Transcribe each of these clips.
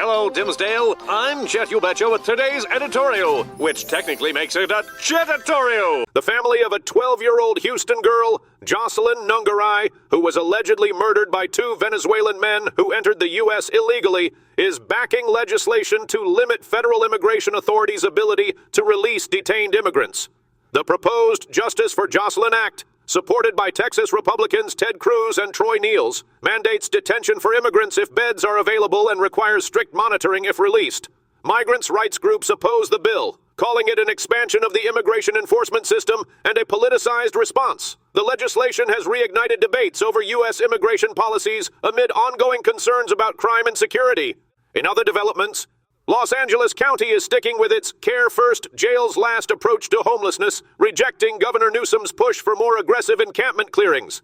Hello, Dimsdale. I'm Jet You Betcha with today's editorial, which technically makes it a Jetatorial. The family of a 12-year-old Houston girl, Joselyn Nungaray, who was allegedly murdered by two Venezuelan men who entered the U.S. illegally, is backing legislation to limit federal immigration authorities' ability to release detained immigrants. The proposed Justice for Joselyn Act, supported by Texas Republicans Ted Cruz and Troy Niels, mandates detention for immigrants if beds are available and requires strict monitoring if released. Migrants' rights groups oppose the bill, calling it an expansion of the immigration enforcement system and a politicized response. The legislation has reignited debates over U.S. immigration policies amid ongoing concerns about crime and security. In other developments, Los Angeles County is sticking with its Care First, Jails Last approach to homelessness, rejecting Governor Newsom's push for more aggressive encampment clearings.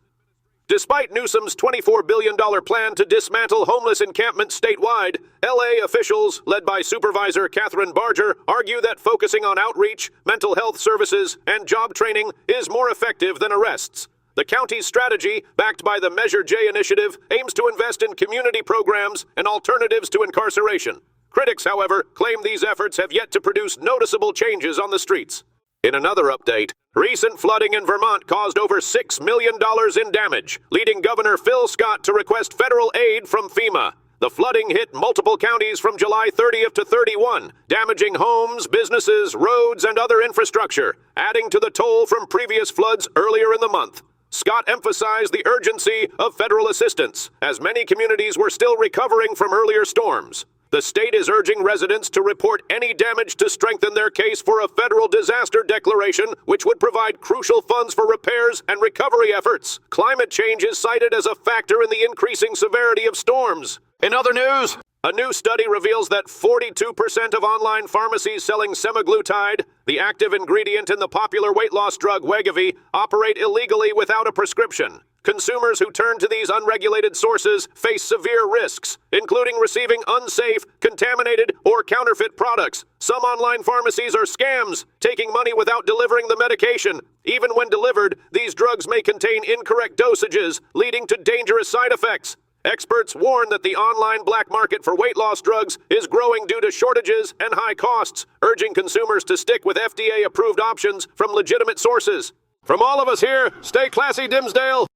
Despite Newsom's $24 billion plan to dismantle homeless encampments statewide, L.A. officials, led by Supervisor Catherine Barger, argue that focusing on outreach, mental health services, and job training is more effective than arrests. The county's strategy, backed by the Measure J initiative, aims to invest in community programs and alternatives to incarceration. Critics, however, claim these efforts have yet to produce noticeable changes on the streets. In another update, recent flooding in Vermont caused over $6 million in damage, leading Governor Phil Scott to request federal aid from FEMA. The flooding hit multiple counties from July 30th to 31, damaging homes, businesses, roads, and other infrastructure, adding to the toll from previous floods earlier in the month. Scott emphasized the urgency of federal assistance, as many communities were still recovering from earlier storms. The state is urging residents to report any damage to strengthen their case for a federal disaster declaration, which would provide crucial funds for repairs and recovery efforts. Climate change is cited as a factor in the increasing severity of storms. In other news, a new study reveals that 42% of online pharmacies selling semaglutide, the active ingredient in the popular weight loss drug Wegovy, operate illegally without a prescription. Consumers who turn to these unregulated sources face severe risks, including receiving unsafe, contaminated, or counterfeit products. Some online pharmacies are scams, taking money without delivering the medication. Even when delivered, these drugs may contain incorrect dosages, leading to dangerous side effects. Experts warn that the online black market for weight loss drugs is growing due to shortages and high costs, urging consumers to stick with FDA-approved options from legitimate sources. From all of us here, stay classy, Dimsdale.